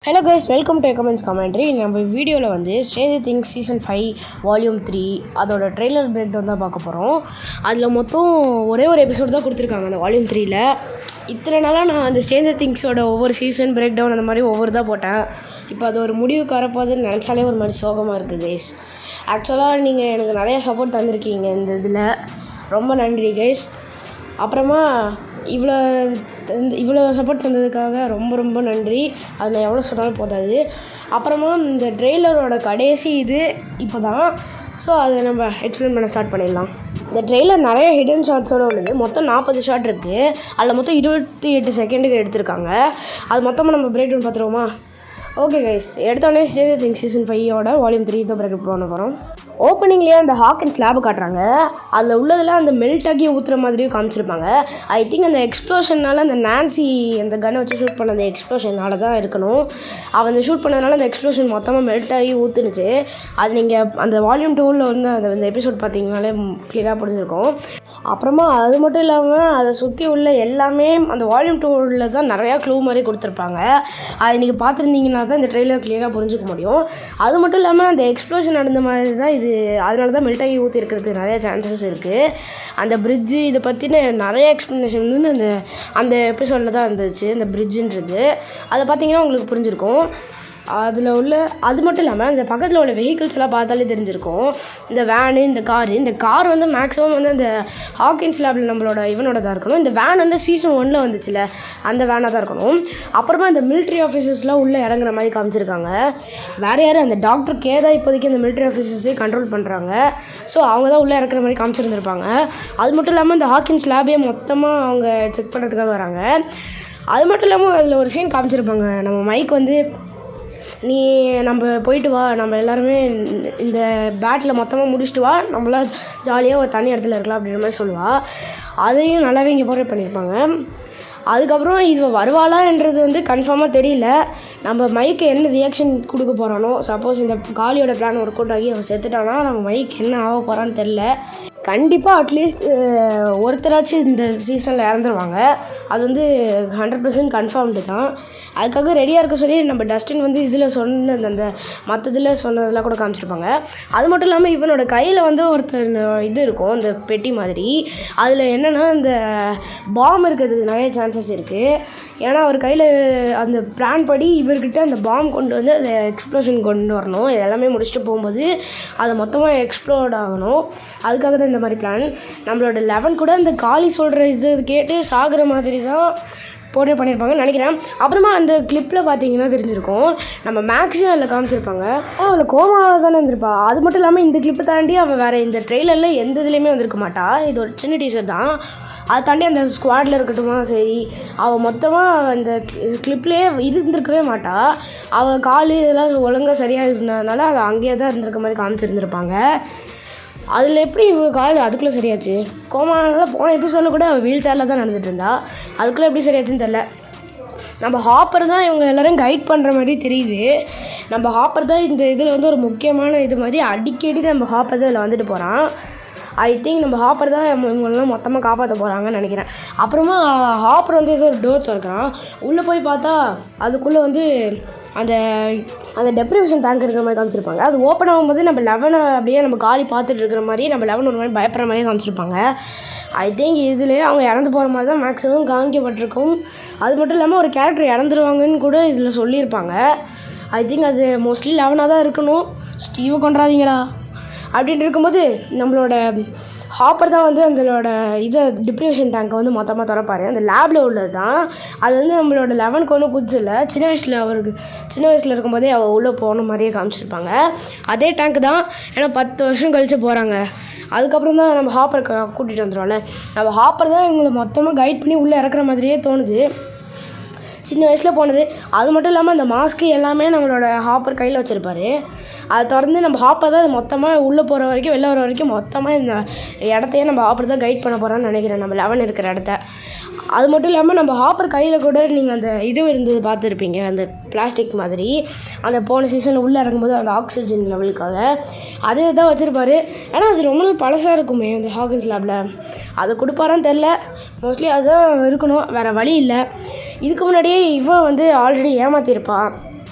Hello guys, welcome to comments commentary. நம்ம வீடியோவில் வந்து ஸ்ட்ரேஞ்சர் திங்ஸ் சீசன் 5 வால்யூம் 3 அதோட ட்ரெய்லர் பிரேக் டவுன் தான் பார்க்க போகிறோம். அதில் மொத்தம் ஒரே ஒரு எபிசோடு தான் கொடுத்துருக்காங்க அந்த வால்யூம் 3ல். இத்தனை நாளாக நான் அந்த ஸ்ட்ரேஞ்சர் திங்ஸோட ஒவ்வொரு சீசன் பிரேக் டவுன் அந்த மாதிரி ஒவ்வொரு தான் போட்டேன். இப்போ அது ஒரு முடிவுக்கு வரப்போகுதுன்னு நினச்சாலே ஒரு மாதிரி சோகமாக இருக்குது கைஸ். ஆக்சுவலாக நீங்கள் எனக்கு நிறையா சப்போர்ட் தந்திருக்கீங்க இந்த இதில், ரொம்ப நன்றி கைஸ். அப்புறமா இவ்வளோ சப்போர்ட் தந்ததுக்காக ரொம்ப ரொம்ப நன்றி. அது நான் எவ்வளோ சொன்னாலும் போதாது. அப்புறமா இந்த ட்ரெய்லரோட கடைசி இது இப்போ தான். ஸோ அதை நம்ம எக்ஸ்பிளைன் பண்ண ஸ்டார்ட் பண்ணிடலாம். இந்த ட்ரெய்லர் நிறைய ஹிடன் ஷார்ட்ஸோடு உள்ளது. மொத்தம் 40 ஷார்ட் இருக்குது. அதில் மொத்தம் 28 செகண்டுக்கு எடுத்திருக்காங்க. அது மொத்தமாக நம்ம பிரேக் டவுன் பார்த்துருவோமா? ஓகே கைஸ், எடுத்தோடனே ஸ்ட்ரேஞ்சர் திங்ஸ் சீசன் 5 வால்யூம் 3 தான் பிரேக் பண்ண போகிறோம். ஓப்பனிங்லேயே அந்த ஹாக்கன் ஸ்லாபை காட்டுறாங்க. அதில் உள்ளதில் அந்த மெல்ட் ஆகி ஊற்றுற மாதிரியும் காமிச்சிருப்பாங்க. ஐ திங்க் அந்த எக்ஸ்ப்ளோஷனால் அந்த நான்சி அந்த கன்னை வச்சு ஷூட் பண்ண அந்த எக்ஸ்ப்ளோஷனால் தான் இருக்கணும். அவன் அந்த ஷூட் பண்ணதுனால அந்த எக்ஸ்ப்ளோஷன் மொத்தமாக மெல்ட் ஆகி ஊற்றுனுச்சு. அது நீங்கள் அந்த வால்யூம் 2ல் வந்து அந்த எபிசோட் பார்த்தீங்கனாலே கிளியராக புரிஞ்சிருக்கும். அப்புறமா அது மட்டும் இல்லாமல் அதை சுற்றி உள்ள எல்லாமே அந்த வால்யூம் 2ல் தான் நிறையா க்ளூ மாதிரி கொடுத்துருப்பாங்க. அதை நீங்கள் பார்த்துருந்தீங்கன்னா தான் இந்த ட்ரெய்லர் கிளியராக புரிஞ்சிக்க முடியும். அது மட்டும் இல்லாமல் அந்த எக்ஸ்ப்ளோஷன் நடந்த மாதிரி தான் இது, அதனால தான் மெல்ட் ஆகி ஊற்றி இருக்கிறதுக்கு நிறைய சான்சஸ் இருக்குது. அந்த பிரிட்ஜு இதை பற்றின நிறைய எக்ஸ்ப்ளனேஷன் வந்து அந்த எபிசோடில் தான் இருந்துச்சு. இந்த பிரிட்ஜுன்றது அதை பார்த்தீங்கன்னா உங்களுக்கு புரிஞ்சிருக்கும். அதில் உள்ள அது மட்டும் இல்லாமல் அந்த பக்கத்தில் உள்ள வெஹிக்கிள்ஸ் எல்லாம் பார்த்தாலே தெரிஞ்சிருக்கும். இந்த வேனு, இந்த கார் வந்து மேக்ஸிமம் வந்து அந்த ஹாக்கின்ஸ் லேபில் நம்மளோட இவனோட தான் இருக்கணும். இந்த வேன் வந்து சீசன் 1ல் வந்துச்சுல, அந்த வேனாக தான் இருக்கணும். அப்புறமா இந்த மிலிட்ரி ஆஃபீஸர்ஸ்லாம் உள்ளே இறங்குற மாதிரி காமிச்சிருக்காங்க. வேறு யார், அந்த டாக்டர் தான் இப்போதைக்கு அந்த மிலிட்ரி ஆஃபீஸர்ஸே கண்ட்ரோல் பண்ணுறாங்க. ஸோ அவங்க தான் உள்ளே இறக்குற மாதிரி காமிச்சிருந்துருப்பாங்க. அது மட்டும் இல்லாமல் இந்த ஹாக்கின்ஸ் லேபே மொத்தமாக அவங்க செக் பண்ணுறதுக்காக வராங்க. அது மட்டும் இல்லாமல் அதில் ஒரு சீன் காமிச்சிருப்பாங்க. நம்ம மைக் வந்து, நீ நம்ம போயிட்டு வா, நம்ம எல்லாருமே இந்த பேட்டில் மொத்தமாக முடிச்சுட்டு வா, நம்மளாம் ஜாலியாக ஒரு தனி இடத்துல இருக்கலாம் அப்படின்ற மாதிரி சொல்லுவாள். அதையும் நல்லாவே இங்கே போரேட் பண்ணியிருப்பாங்க. அதுக்கப்புறம் இது வருவாளான்றது வந்து கன்ஃபார்மாக தெரியல. நம்ம மைக்கு என்ன ரியாக்ஷன் கொடுக்க போகிறானோ, சப்போஸ் இந்த காலியோட பிளான் ஒர்க் அவுட் ஆகி அவன் செத்துட்டானா நம்ம மைக் என்ன ஆக போகிறான்னு தெரில. கண்டிப்பாக அட்லீஸ்ட் ஒருத்தராச்சும் இந்த சீசனில் இறந்துருவாங்க. அது வந்து 100% கன்ஃபார்ம்டு தான். அதுக்காக ரெடியாக இருக்க சொல்லி நம்ம டஸ்டின் வந்து இதில் சொன்னது, அந்த மற்றதில் சொன்னதெல்லாம் கூட காமிச்சிருப்பாங்க. அது மட்டும் இல்லாமல் இவனோட கையில் வந்து ஒருத்தர் இது இருக்கும், அந்த பெட்டி மாதிரி. அதில் என்னென்னா இந்த பாம் இருக்கிறதுக்கு நிறைய சான்சஸ் இருக்குது. ஏன்னா அவர் கையில் அந்த பிளான் படி இவர்கிட்ட அந்த பாம் கொண்டு வந்து அந்த எக்ஸ்ப்ளோஷன் கொண்டு வரணும். எல்லாமே முடிச்சுட்டு போகும்போது அதை மொத்தமாக எக்ஸ்ப்ளோர்ட் ஆகணும். அதுக்காக தான் இந்த மாதிரி பிளான். நம்மளோட 11 கூட அந்த காலி சொல்கிற இது கேட்டு சாகிற மாதிரி தான் பண்ணியிருப்பாங்கன்னு நினைக்கிறேன். அப்புறமா அந்த கிளிப்பில் பார்த்தீங்கன்னா தெரிஞ்சிருக்கும், நம்ம மேக்ஸிமம் அதில் காமிச்சிருப்பாங்க. அவள் கோமாவில் தானே இருந்திருப்பா. அது மட்டும் இல்லாமல் இந்த கிளிப்பை தாண்டி அவள் வேறு இந்த ட்ரெய்லரில் எந்த இதுலேயுமே வந்திருக்க மாட்டா. இது ஒரு சின்ன டீசர் தான். அதை தாண்டி அந்த ஸ்குவாடில் இருக்கட்டுமா சரி, அவள் மொத்தமாக அந்த கிளிப்லேயே இருந்திருக்கவே மாட்டா. அவள் கால் இதெல்லாம் ஒழுங்காக சரியாக இருந்ததுனால அதை அங்கேயே தான் இருந்திருக்க மாதிரி காமிச்சிருந்துருப்பாங்க. அதில் எப்படி இவங்க கால் அதுக்குள்ளே சரியாச்சு? கோமானால போன எபிசோடில் கூட அவள் வீல் சேரில் தான் நடந்துகிட்டு இருந்தா. அதுக்குள்ளே எப்படி சரியாச்சுன்னு தெரில. நம்ம ஹாப்பர் தான் இவங்க எல்லோரும் கைட் பண்ணுற மாதிரி தெரியுது. நம்ம ஹாப்பர் தான் இந்த இதில் வந்து ஒரு முக்கியமான இது மாதிரி அடிக்கடி நம்ம ஹாப்பர் தான் இதில் வந்துட்டு போகிறான். ஐ திங்க் நம்ம ஹாப்பர் தான் இவங்களெலாம் மொத்தமாக காப்பாற்ற போகிறாங்கன்னு நினைக்கிறேன். அப்புறமா ஹாப்பர் வந்து ஏதோ ஒரு டோர் திறக்கிறான். உள்ளே போய் பார்த்தா அதுக்குள்ளே வந்து அந்த டெப்ரிவேஷன் டேங்க் இருக்கிற மாதிரி காமிச்சிருப்பாங்க. அது ஓப்பன் ஆகும்போது நம்ம 11 அப்படியே நம்ம காலி பார்த்துட்டு இருக்கிற மாதிரி, நம்ம 11 ஒரு மாதிரி பயப்படுற மாதிரியே காமிச்சிருப்பாங்க. ஐ திங்க் இதுலேயே அவங்க இறந்து போகிற மாதிரி தான் மேக்ஸிமம் காமிக்கப்பட்டிருக்கும். அது மட்டும் இல்லாமல் ஒரு கேரக்டர் இறந்துருவாங்கன்னு கூட இதில் சொல்லியிருப்பாங்க. ஐ திங்க் அது மோஸ்ட்லி 11 தான் இருக்கணும். ஸ்டீவை கொண்டாதீங்களா அப்படின்ட்டு இருக்கும்போது நம்மளோட ஹாப்பர் தான் வந்து அதோட டிப்ரெஷன் டேங்கை வந்து மொத்தமாக திறப்பார். அந்த லேபில் உள்ளது தான். அது வந்து நம்மளோட 11க்கு ஒன்றும் புதுசு இல்லை. சின்ன வயசில் இருக்கும்போதே அவள் உள்ளே போன மாதிரியே காமிச்சிருப்பாங்க. அதே டேங்க் தான். ஏன்னா 10 வருஷம் கழித்து போகிறாங்க. அதுக்கப்புறம் தான் நம்ம ஹாப்பர் கூட்டிகிட்டு வந்துடுவோம்ல. நம்ம ஹாப்பர் தான் இவங்களை மொத்தமாக கைட் பண்ணி உள்ளே இறக்குற மாதிரியே தோணுது, சின்ன வயசில் போனது. அது மட்டும் இல்லாமல் அந்த மாஸ்க்கு எல்லாமே நம்மளோட ஹாப்பர் கையில் வச்சுருப்பார். அதை தொடர்ந்து நம்ம ஹாப்பர் தான் மொத்தமாக உள்ளே போகிற வரைக்கும் வெளில வர வரைக்கும் மொத்தமாக இந்த இடத்தையே நம்ம ஹாப்பர் தான் கைட் பண்ண போகிறான்னு நினைக்கிறேன், நம்ம 11 இருக்கிற இடத்த. அது மட்டும் இல்லாமல் நம்ம ஹாப்பர் கையில் கூட நீங்கள் அந்த இது இருந்தது பார்த்துருப்பீங்க, அந்த பிளாஸ்டிக் மாதிரி. அந்த போன சீசனில் உள்ளே இறங்கும்போது அந்த ஆக்சிஜன் லெவலுக்காக அதே தான் வச்சுருப்பாரு. ஏன்னா அது ரொம்ப பழசாக இருக்குமே அந்த ஹாக்கின்ஸ் லேபில். அதை கொடுப்பாரான்னு தெரில. மோஸ்ட்லி அதுதான் இருக்கணும், வேறு வழி இல்லை. இதுக்கு முன்னாடியே இவன் வந்து ஆல்ரெடி ஏமாற்றிருப்பான்.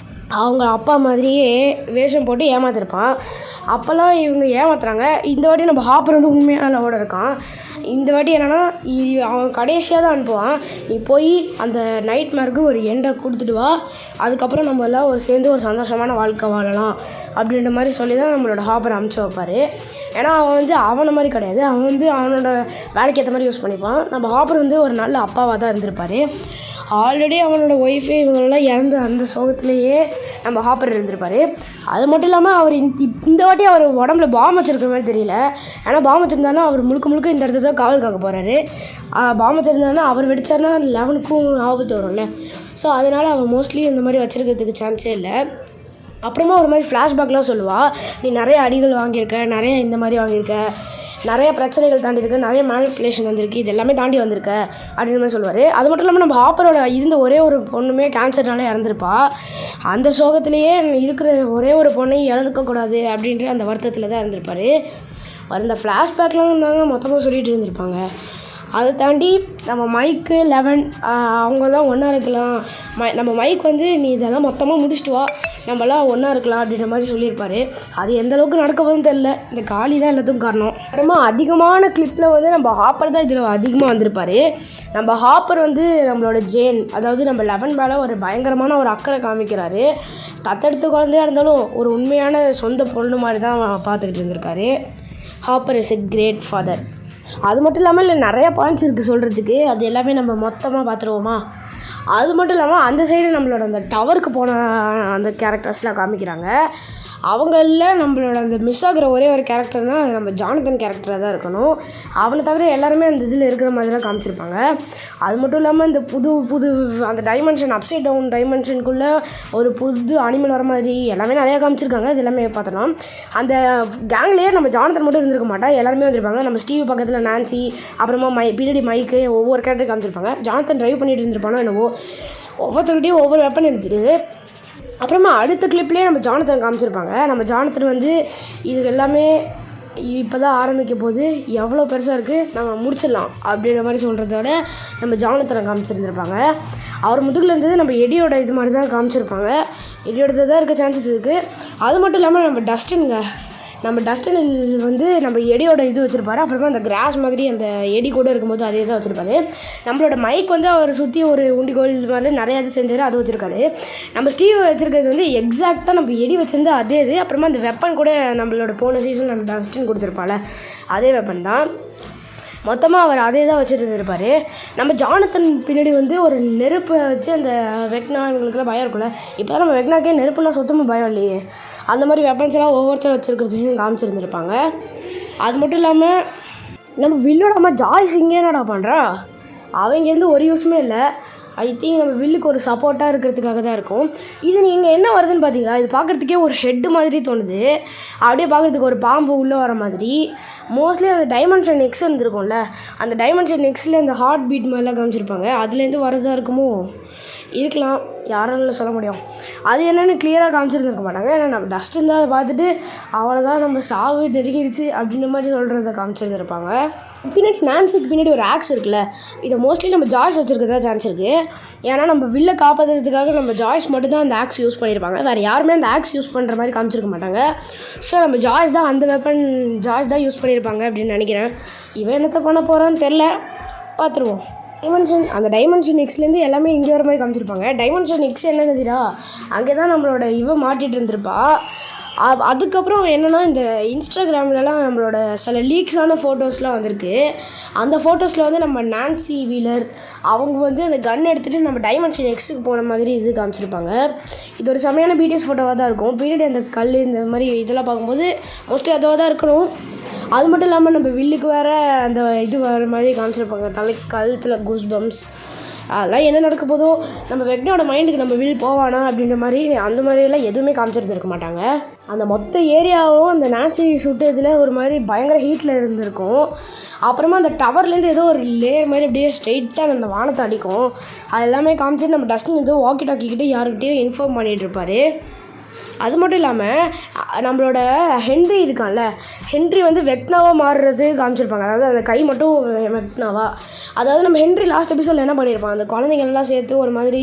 அவங்க அப்பா மாதிரியே வேஷம் போட்டு ஏமாத்திருப்பான். அப்போல்லாம் இவங்க ஏமாத்துறாங்க. இந்த வாட்டி நம்ம ஹாப்பர் வந்து உண்மையான லவோட இருக்கான். இந்த வாட்டி என்னென்னா அவன் கடைசியாக தான் அனுப்புவான், நீ போய் அந்த நைட் மேருக்கு ஒரு எண்டை கொடுத்துட்டு வா, அதுக்கப்புறம் நம்ம எல்லாம் சேர்ந்து ஒரு சந்தோஷமான வாழ்க்கை வாழலாம் அப்படின்ற மாதிரி சொல்லி தான் நம்மளோட ஹாப்பர் அனுப்பிச்சி வைப்பார். ஏன்னா அவன் வந்து அவனை மாதிரி கிடையாது, அவன் வந்து அவனோட வேலைக்கு ஏற்ற மாதிரி யூஸ் பண்ணிப்பான். நம்ம ஹாப்பர் வந்து ஒரு நல்ல அப்பாவாக தான் இருந்திருப்பார். ஆல்ரெடி அவனோட ஒய்ஃபு இவங்களெல்லாம் இறந்து அந்த சோகத்துலேயே நம்ம ஹாப்பர் இருந்திருப்பார். அது மட்டும் இல்லாமல் அவர் இந்த வாட்டி அவர் உடம்புல பாம் வச்சுருக்க மாதிரி தெரியல. ஏன்னா பாம் வச்சுருந்தாலும் அவர் முழுக்க இந்த இடத்துல தான் காவல் காக்க போகிறாரு. பாம் வச்சுருந்தாலும் அவர் வெடிச்சார்னா 11க்கும் ஆபத்து வரும்ல. ஸோ அதனால் அவன் மோஸ்ட்லி இந்த மாதிரி வச்சுருக்கிறதுக்கு சான்ஸே இல்லை. அப்புறமா ஒரு மாதிரி ஃப்ளாஷ்பேக்லாம் சொல்லுவாள், நீ நிறைய அடிகள் வாங்கியிருக்க, நிறைய இந்த மாதிரி வாங்கியிருக்க, நிறைய பிரச்சனைகள் தாண்டியிருக்க, நிறைய மேனிப்புலேஷன் வந்திருக்கு, இது எல்லாமே தாண்டி வந்திருக்க அப்படின்ற மாதிரி சொல்லுவார். அது மட்டும் இல்லாமல் நம்ம ஹாப்பரோட இருந்த ஒரே ஒரு பொண்ணுமே கேன்சர்னால இறந்துருப்பா. அந்த சோகத்திலேயே இருக்கிற ஒரே ஒரு பொண்ணை இழந்துக்கக்கூடாது அப்படின்ற அந்த வருத்தத்தில் தான் இருந்திருப்பார். அந்த ஃப்ளாஷ்பேக்லாம் இருந்தாங்க மொத்தமாக சொல்லிகிட்டு இருந்திருப்பாங்க. அதை தாண்டி நம்ம மைக்கு 11 அவங்க தான் ஒன்றா இருக்கலாம், நம்ம மைக் வந்து நீ இதெல்லாம் மொத்தமாக முடிச்சுட்டு வா, நம்மளாம் ஒன்றா இருக்கலாம் அப்படின்ற மாதிரி சொல்லியிருப்பார். அது எந்த அளவுக்கு நடக்க போகுதுன்னு தெரில. இந்த காலி தான் எல்லாத்துக்கும் காரணம். அப்புறமா அதிகமான கிளிப்பில் வந்து நம்ம ஹாப்பர் தான் இதில் அதிகமாக வந்திருப்பார். நம்ம ஹாப்பர் வந்து நம்மளோட ஜேன், அதாவது நம்ம 11 மேலே ஒரு பயங்கரமான ஒரு அக்கறை காமிக்கிறாரு. தத்தெடுத்த குழந்தையாக இருந்தாலும் ஒரு உண்மையான சொந்த பொண்ணு மாதிரி தான் பார்த்துக்கிட்டு இருந்திருக்காரு. Hopper is a great father. அது மட்டும் இல்லாமல் இல்லை நிறைய பாயிண்ட்ஸ் இருக்குது சொல்கிறதுக்கு, அது எல்லாமே நம்ம மொத்தமாக பார்த்துருவோமா. அது மட்டும் இல்லாமல் அந்த சைடு நம்மளோட அந்த டவருக்கு போன அந்த கேரக்டர்ஸ்லாம் காமிக்கிறாங்க. அவங்களில் நம்மளோட அந்த மிஸ் ஆகிற ஒரே ஒரு கேரக்டர்னால் அது நம்ம ஜானத்தன் கேரக்டராக தான் இருக்கணும். அவனை தவிர எல்லாருமே அந்த இதில் இருக்கிற மாதிரி தான் காமிச்சிருப்பாங்க. அது மட்டும் இல்லாமல் இந்த புது அந்த டைமென்ஷன் அப்சைட் டவுன் டைமென்ஷனுக்குள்ளே ஒரு புது அனிமல் வர மாதிரி எல்லாமே நிறையா காமிச்சிருக்காங்க. இது எல்லாமே பார்த்தோன்னா அந்த கேங்லேயே நம்ம ஜானத்தன் மட்டும் இருந்திருக்க மாட்டா, எல்லாருமே வந்திருப்பாங்க. நம்ம ஸ்டீவ் பக்கத்தில் நான்சி, அப்புறமா பின்னாடி மைக்கு, ஒவ்வொரு கேரக்டர் காமிச்சிருப்பாங்க. ஜானத்தன் ட்ரைவ் பண்ணிட்டு இருந்திருப்பானோ என்னவோ, ஒவ்வொருத்தருக்கிட்டையும் ஒவ்வொரு வெப்பன் எடுத்துட்டு. அப்புறமா அடுத்த கிளிப்லேயே நம்ம ஜானத்தன் காமிச்சிருப்பாங்க. நம்ம ஜானத்தன் வந்து இது எல்லாமே இப்போ தான் ஆரம்பிக்க போது, எவ்வளோ பெருசாக இருக்குது, நம்ம முடிச்சிடலாம் அப்படின்ற மாதிரி சொல்கிறதோட நம்ம ஜானத்தனை காமிச்சிருந்துருப்பாங்க. அவர் முதுகில் இருந்தது நம்ம எடியோட இது மாதிரி தான் காமிச்சிருப்பாங்க. எடியோட தான் இருக்க சான்சஸ் இருக்குது. அது மட்டும் இல்லாமல் நம்ம டஸ்டினில் வந்து நம்ம எடியோட இது வச்சுருப்பாரு. அப்புறமா அந்த கிராஸ் மாதிரி அந்த எடி கூட இருக்கும்போது அதே தான் வச்சுருப்பாரு. நம்மளோட மைக் வந்து அவர் சுற்றி ஒரு உண்டிகோல் இது மாதிரி நிறையா இது செஞ்சார், அது வச்சுருக்காரு. நம்ம ஸ்டீவ் வச்சுருக்கிறது வந்து எக்ஸாக்டாக நம்ம எடி வச்சுருந்து அதே இது. அப்புறமா அந்த வெப்பன் கூட நம்மளோட போன சீசன் நம்ம டஸ்டின் கொடுத்துருப்பால அதே வெப்பன் தான். மொத்தமாக அவர் அதே தான் வச்சுட்டு இருந்திருப்பார். நம்ம ஜானத்தன் பின்னாடி வந்து ஒரு நெருப்பை வச்சு அந்த வெக்னா இவங்களுக்குலாம் பயம் இருக்குல்ல. இப்போ தான் நம்ம வெக்னாக்கே நெருப்புலாம் சுத்தமாக பயம் இல்லையே. அந்த மாதிரி வெப்பன்ஸ் எல்லாம் ஒவ்வொருத்தர் வச்சுருக்கிறதையும் காமிச்சிருந்துருப்பாங்க. அது மட்டும் இல்லாமல் நம்ம வில்லோட அம்மா ஜாய்ஸ் இங்கே என்னடா பண்ணுறா, அவங்கேருந்து ஒரு யூஸுமே இல்லை. ஐ திங்க் நம்ம வில்லுக்கு ஒரு சப்போர்ட்டாக இருக்கிறதுக்காக தான் இருக்கும். இது நீங்கள் என்ன வருதுன்னு பார்த்தீங்களா, இது பார்க்குறதுக்கே ஒரு ஹெட்டு மாதிரி தோணுது. அப்படியே பார்க்குறதுக்கு ஒரு பாம்பு உள்ளே வர மாதிரி. மோஸ்ட்லி அந்த டைமென்ஷன் எக்ஸ் இருந்திருக்கும்ல, அந்த டைமென்ஷன் எக்ஸில் அந்த ஹார்ட் பீட் மாதிரிலாம் காமிச்சிருப்பாங்க. அதுலேருந்து வரதா இருக்குமோ, இருக்கலாம், யாரால சொல்ல முடியும். அது என்னென்னு கிளியராக காமிச்சிருந்துருக்க மாட்டாங்க. ஏன்னா நம்ம டஸ்ட் இருந்தால் அதை பார்த்துட்டு அவ்வளோதான் நம்ம சாவு நெருங்கிடுச்சு அப்படின்ற மாதிரி சொல்கிறத காமிச்சிருந்துருப்பாங்க. பின்னாடி நான்சிக்கு பின்னாடி ஒரு ஆக்ஸ் இருக்குல்ல, இதை மோஸ்ட்லி நம்ம ஜாய்ஸ் வச்சுருக்கதா சான்ஸ் இருக்குது. ஏன்னா நம்ம வில்லை காப்பாற்றுறதுக்காக நம்ம ஜாய்ஸ் மட்டும் தான் அந்த ஆக்ஸ் யூஸ் பண்ணியிருப்பாங்க. வேறு யாருமே அந்த ஆக்ஸ் யூஸ் பண்ணுற மாதிரி காமிச்சிருக்க மாட்டாங்க. ஸோ நம்ம ஜாய்ஸ் தான் அந்த வெப்பன் ஜாய்ஸ் தான் யூஸ் பண்ணியிருப்பாங்க அப்படின்னு நினைக்கிறேன். இவன் என்னத்தை பண்ண போகிறான்னு தெரில, பார்த்துருவோம். அந்த டைமென்ஷன் எக்ஸ்லேருந்து எல்லாமே இங்கே வர மாதிரி காமிச்சிருப்பாங்க. டைமென்ஷன் எக்ஸ் என்ன கதிரா, அங்கே தான் நம்மளோட மாட்டிகிட்டு இருந்திருப்பா. அதுக்கப்புறம் என்னென்னா இந்த இன்ஸ்டாகிராம்லலாம் நம்மளோட சில லீக்ஸான ஃபோட்டோஸ்லாம் வந்திருக்கு. அந்த ஃபோட்டோஸில் வந்து நம்ம நான்சி வீலர் அவங்க வந்து அந்த கன் எடுத்துகிட்டு நம்ம டைமென்ஷன் எக்ஸுக்கு போன மாதிரி இது காமிச்சிருப்பாங்க. இது ஒரு செமையான பிடிஎஸ் ஃபோட்டோவாக தான் இருக்கும். பின்னாடி அந்த கல் இந்த மாதிரி இதெல்லாம் பார்க்கும்போது மோஸ்ட்லி அதுவாக தான் இருக்கணும். அது மட்டும் இல்லாமல் நம்ம வில்லுக்கு வேறு அந்த இது வர மாதிரி காமிச்சிருப்பாங்க, கழுத்தில் கூஸ் பம்ப்ஸ். அதெல்லாம் என்ன நடக்க போதோ, நம்ம வெக்னாவோட மைண்டுக்கு நம்ம வில் போவானா அப்படின்ற மாதிரி அந்த மாதிரியெல்லாம் எதுவுமே காமிச்சிருந்துருக்க மாட்டாங்க. அந்த மொத்த ஏரியாவும் அந்த நான்சி சுட்டு இதில் ஒரு மாதிரி பயங்கர ஹீட்டில் இருந்திருக்கும். அப்புறமா அந்த டவர்லேருந்து ஏதோ ஒரு லேயர் மாதிரி அப்படியே ஸ்ட்ரெயிட்டாக அந்த வானத்தை அடிக்கும். அது எல்லாமே காமிச்சிட்டு நம்ம டஸ்டின் ஏதோ வாக்கி டாக்கிக்கிட்டு யாருக்கிட்டேயோ இன்ஃபார்ம் பண்ணிகிட்டு இருப்பார். அது மட்டும் இல்லாமல் நம்மளோட ஹென்றி இருக்கான்ல, ஹென்றி வந்து வெக்னாவாக மாறுறது காமிச்சிருப்பாங்க. அதாவது அந்த கை மட்டும் வெக்னாவா. அதாவது நம்ம ஹென்றி லாஸ்ட் எபிசோடில் என்ன பண்ணியிருப்பான், அந்த குழந்தைங்கள்லாம் சேர்த்து ஒரு மாதிரி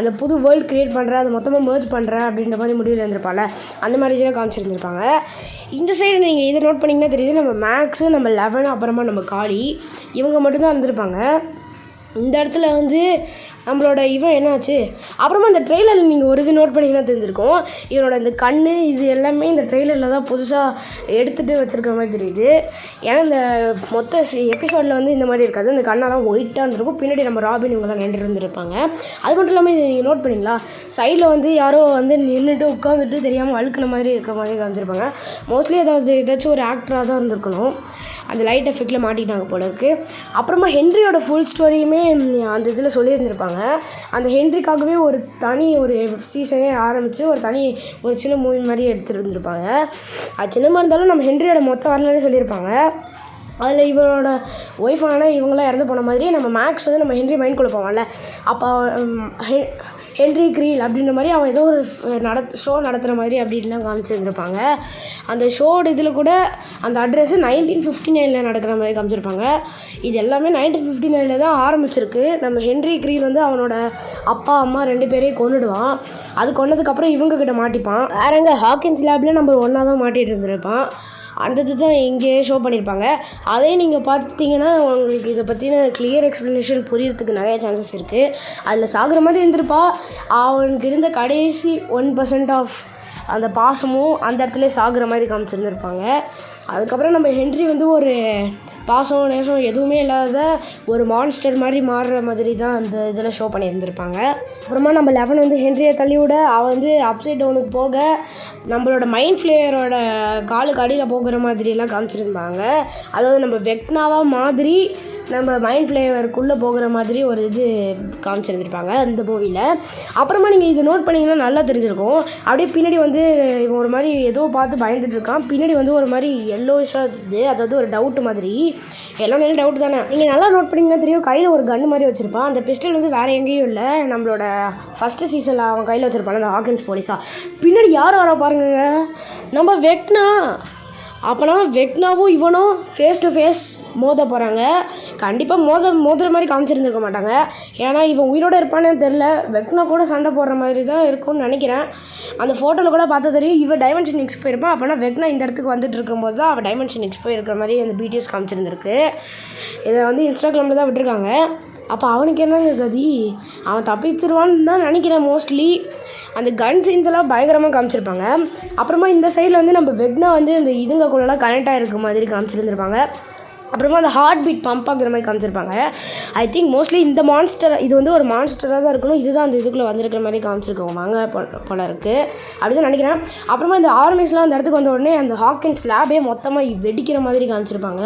அந்த புது வேர்ல்டு க்ரியேட் பண்ணுறேன், அதை மொத்தமாக மேர்ஜ் பண்ணுறேன் அப்படின்ற மாதிரி முடிவில் இருந்திருப்பாள். அந்த மாதிரி தான் காமிச்சிருந்துருப்பாங்க. இந்த சைடு நீங்கள் இதை நோட் பண்ணிங்கன்னா தெரியுது, நம்ம மேக்ஸு, நம்ம 11, அப்புறமா நம்ம காளி, இவங்க மட்டும்தான் இருந்திருப்பாங்க. இந்த இடத்துல வந்து நம்மளோட இவன் என்னாச்சு. அப்புறமா இந்த ட்ரெய்லரில் நீங்கள் ஒரு இது நோட் பண்ணிங்கன்னா தெரிஞ்சிருக்கும், இவனோட இந்த கண் இது எல்லாமே இந்த ட்ரெய்லரில் தான் புதுசாக எடுத்துகிட்டு வச்சுருக்க மாதிரி தெரியுது. ஏன்னா இந்த மொத்த எபிசோடில் வந்து இந்த மாதிரி இருக்காது, இந்த கண்ணெல்லாம் ஒயிட்டாக இருந்திருக்கும். பின்னாடி நம்ம ராபின் இவங்கெல்லாம் நின்று இருந்திருப்பாங்க. அது மட்டும் இல்லாமல் இது நீங்கள் நோட் பண்ணிங்களா, சைடில் வந்து யாரோ வந்து நின்றுட்டு உட்காந்துட்டு தெரியாமல் அழுக்கின மாதிரி இருக்க மாதிரி காமிச்சிருப்பாங்க. மோஸ்ட்லி ஏதாச்சும் ஒரு ஆக்டராக தான் இருந்திருக்கணும். அந்த லைட் எஃபெக்டில் மாட்டிட்டாங்க போல இருக்குது. அப்புறமா ஹென்ரியோட ஃபுல் ஸ்டோரியுமே அந்த இதில் சொல்லியிருந்திருப்பாங்க. அந்த ஹென்ரிக்காகவே ஒரு சீசனே ஆரம்பித்து ஒரு சின்ன மூவி மாதிரி எடுத்துகிட்டு இருந்திருப்பாங்க. அது சின்னமாக இருந்தாலும் நம்ம ஹென்ரியோட மொத்த வரலாறே சொல்லியிருப்பாங்க. அதில் இவரோட ஒய்ஃபான இவங்களாம் இறந்து போன மாதிரி நம்ம மேக்ஸ் வந்து நம்ம ஹென்றி மைண்ட் போவான்ல, அப்போ ஹென்றி க்ரீல் அப்படின்ற மாதிரி அவன் ஏதோ ஒரு ஷோ நடத்துகிற மாதிரி அப்படின்லாம் காமிச்சிருந்துருப்பாங்க. அந்த ஷோட இதில் கூட அந்த அட்ரெஸ்ஸு 1959 நடக்கிற மாதிரி காமிச்சிருப்பாங்க. இது எல்லாமே 1959 தான் ஆரம்பிச்சிருக்கு. நம்ம ஹென்றி க்ரீல் வந்து அவனோட அப்பா அம்மா 2 பேரையும் கொன்னுடுவான். அது கொன்னதுக்கப்புறம் இவங்கக்கிட்ட மாட்டிப்பான். வேறங்க ஹாக்கின்ஸ் லேபில் நம்ம ஒன்றா தான் மாட்டிகிட்டு இருந்திருப்பான். அந்த இது தான் இங்கேயே ஷோ பண்ணியிருப்பாங்க. அதே நீங்கள் பார்த்தீங்கன்னா உங்களுக்கு இதை பற்றின கிளியர் எக்ஸ்ப்ளனேஷன் புரியறதுக்கு நிறைய சான்சஸ் இருக்குது. அதில் சாகிற மாதிரி இருந்திருப்பா. அவனுக்கு இருந்த கடைசி 1% ஆஃப் அந்த பாசமும் அந்த இடத்துல சாகிற மாதிரி காமிச்சிருந்துருப்பாங்க. அதுக்கப்புறம் நம்ம ஹென்றி வந்து ஒரு பாசம் நேசம் எதுவுமே இல்லாத ஒரு மான்ஸ்டர் மாதிரி மாறுற மாதிரி தான் அந்த இதில் ஷோ பண்ணியிருந்திருப்பாங்க. அப்புறமா நம்ம 11 வந்து ஹென்ரியை தள்ளிவிட அவன் வந்து அப்சைட் டவுனுக்கு போக நம்மளோட மைண்ட் ஃப்ளேயரோட காலுக்கு அடியில் போகிற மாதிரிலாம் காமிச்சிருந்தாங்க. அதாவது நம்ம வெக்னாவாக மாதிரி நம்ம மைண்ட் ஃப்ளேவருக்குள்ளே போகிற மாதிரி ஒரு இது காமிச்சிருந்துருப்பாங்க அந்த மூவியில். அப்புறமா நீங்கள் இதை நோட் பண்ணிங்கன்னா நல்லா தெரிஞ்சிருக்கும். அப்படியே பின்னாடி வந்து இவன் ஒரு மாதிரி ஏதோ பார்த்து பயந்துட்டு இருக்கான். பின்னாடி வந்து ஒரு மாதிரி எல்லோஷாக இருக்குது, அதாவது ஒரு டவுட்டு மாதிரி. எல்லாம் நல்ல டவுட் தானே. நீங்கள் நல்லா நோட் பண்ணிங்கன்னா தெரியும், கையில் ஒரு கன்று மாதிரி வச்சுருப்பான். அந்த பிஸ்டல் வந்து வேறு எங்கேயும் இல்லை, நம்மளோட ஃபஸ்ட்டு சீசனில் அவன் கையில் வச்சுருப்பான் அந்த ஹாக்கின்ஸ் போலீஸாக. பின்னாடி யார் வர பாருங்க, நம்ம வெக்னா. அப்போனா வெக்னாவும் இவனும் ஃபேஸ் டு ஃபேஸ் மோத போகிறாங்க. கண்டிப்பாக மோதுற மாதிரி காமிச்சிருந்துருக்க மாட்டாங்க. ஏன்னா இவன் உயிரோடு இருப்பானே தெரில, வெக்னா கூட சண்டை போடுற மாதிரி தான் இருக்கும்னு நினைக்கிறேன். அந்த ஃபோட்டோவில் கூட பார்த்தா தெரியும் இவன் டைமென்ஷன் எக்ஸ் போயிருப்பான். அப்போனா வெக்னா இந்த இடத்துக்கு வந்துட்டு இருக்கும்போது தான் அவன் டைமென்ஷன் எக்ஸ் போயிருக்கிற மாதிரி அந்த பிடிஎஸ் காமிச்சிருந்துருக்கு. இதை வந்து இன்ஸ்டாகிராமில் தான் விட்டுருக்காங்க. அப்போ அவனுக்கு என்னங்க கதி, அவன் தப்பிச்சிருவான்னு தான் நினைக்கிறேன். மோஸ்ட்லி அந்த கன் சீன்ஸ் எல்லாம் பயங்கரமாக காமிச்சிருப்பாங்க. அப்புறமா இந்த சைடில் வந்து நம்ம வெக்னா வந்து இந்த இதுங்கக்குள்ளெல்லாம் கனெக்ட் ஆகிருக்க மாதிரி காமிச்சிருந்துருப்பாங்க. அப்புறமா அந்த ஹார்ட் பீட் பம்ப் ஆகிற மாதிரி காமிச்சிருப்பாங்க. ஐ திங்க் மோஸ்ட்லி இந்த மான்ஸ்டர் இது வந்து ஒரு மான்ஸ்டராக தான் இருக்கணும். இதுதான் அந்த இதுக்குள்ளே வந்திருக்கிற மாதிரி காமிச்சிருக்கோங்க போல இருக்குது, அப்படி தான் நினைக்கிறேன். அப்புறமா இந்த ஆர்மிஸ்லாம் அந்த இடத்துக்கு வந்த உடனே அந்த ஹாக்கின்ஸ் லேபே மொத்தமாக வெடிக்கிற மாதிரி காமிச்சிருப்பாங்க.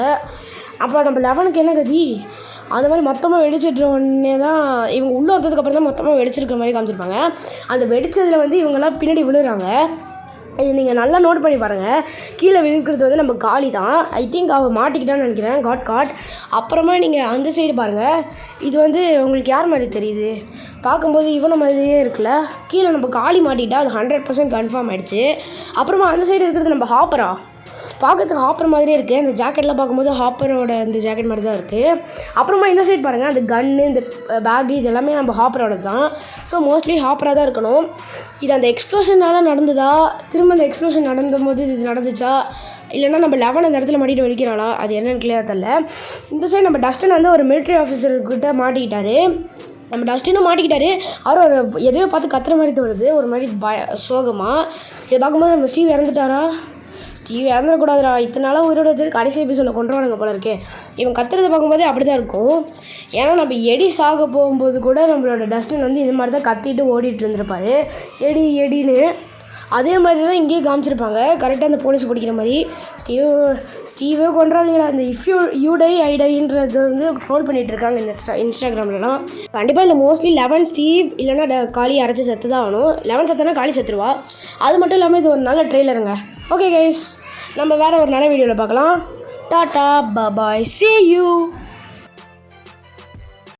அப்போ நம்ம 11க்கு என்ன கதி, அந்த மாதிரி மொத்தமாக வெடிச்சிட்ட உடனே தான் இவங்க உள்ளே வந்ததுக்கப்புறம் தான் மொத்தமாக வெடிச்சிருக்கிற மாதிரி காமிச்சிருப்பாங்க. அந்த வெடிச்சதில் வந்து இவங்கெல்லாம் பின்னாடி விழுறாங்க. இது நீங்கள் நல்லா நோட் பண்ணி பாருங்கள். கீழே விழுக்கிறது வந்து நம்ம காளி தான். ஐ திங்க் அவள் மாட்டிக்கிட்டான்னு நினைக்கிறேன், காட். அப்புறமா நீங்கள் அந்த சைடு பாருங்கள், இது வந்து உங்களுக்கு யார் மாதிரி தெரியுது, பார்க்கும்போது இவனை மாதிரியே இருக்குல்ல. கீழே நம்ம காளி மாட்டிக்கிட்டா அது 100% கன்ஃபார்ம் ஆகிடுச்சு. அப்புறமா அந்த சைடு இருக்கிறது நம்ம ஹாப்பரா, பார்க்கறதுக்கு ஹாப்பர் மாதிரியே இருக்குது. அந்த ஜாக்கெட்லாம் பார்க்கும்போது ஹாப்பரோட இந்த ஜாக்கெட் மாதிரி தான் இருக்குது. அப்புறமா இந்த சைட் பாருங்கள், அந்த கன்னு இந்த பேகு இது எல்லாமே நம்ம ஹாப்பரோட தான். ஸோ மோஸ்ட்லி ஹாப்பராக தான் இருக்கணும். இது அந்த எக்ஸ்ப்ளோஷனால் நடந்ததா, திரும்ப அந்த எக்ஸ்ப்ளோஷன் நடந்தபோது இது நடந்துச்சா, இல்லைனா நம்ம 11 அந்த இடத்துல மாட்டிட்டு வெடிக்கிறாளா, அது என்னன்னு கிளியராக தெரியல. இந்த சைடு நம்ம டஸ்டன் வந்து ஒரு மிலிட்ரி ஆஃபீஸர்கிட்ட மாட்டிக்கிட்டாரு. நம்ம டஸ்டினும் மாட்டிக்கிட்டாரு. அவரும் ஒரு எதையோ பார்த்து கத்துற மாதிரி தோணுது, ஒரு மாதிரி சோகமாக. இதை பார்க்கும்போது நம்ம ஸ்டீவ் இறந்துட்டாரா, ஸ்டீவ் இறந்துடக்கூடாதுரா, இத்தனை நாளாக உயிரோடு வச்சு கடைசி எபிசோடில் கொண்டுருவானுங்க போல இருக்கே. இவன் கத்துறதை பார்க்கும்போதே அப்படி தான் இருக்கும். ஏன்னா நம்ம எடி சாக போகும்போது கூட நம்மளோட டஸ்டின் வந்து இந்த மாதிரி தான் கத்திட்டு ஓடிட்டு இருந்திருப்பாரு, எடின்னு. அதே மாதிரி தான் இங்கேயே காமிச்சிருப்பாங்க, கரெக்டாக அந்த போலீஸ் பிடிக்கிற மாதிரி. ஸ்டீவே கொண்டுறாதீங்களா, இந்த இஃப் யூ டை ஐ டைன்றது வந்து ட்ரோல் பண்ணிகிட்டு இருக்காங்க இந்த இன்ஸ்டாகிராம்லலாம். கண்டிப்பாக இல்லை, மோஸ்ட்லி 11 ஸ்டீவ் இல்லைனா காளி அரைச்சி செத்து தான் ஆகணும். 11 செத்துனா காளி செத்துருவா. அது மட்டும் இல்லாமல் இது ஒரு நல்ல ட்ரெய்லருங்க. ஓகே கைஸ், நம்ம வேறு ஒரு நல்ல வீடியோவில் பார்க்கலாம். Tata bye, see you.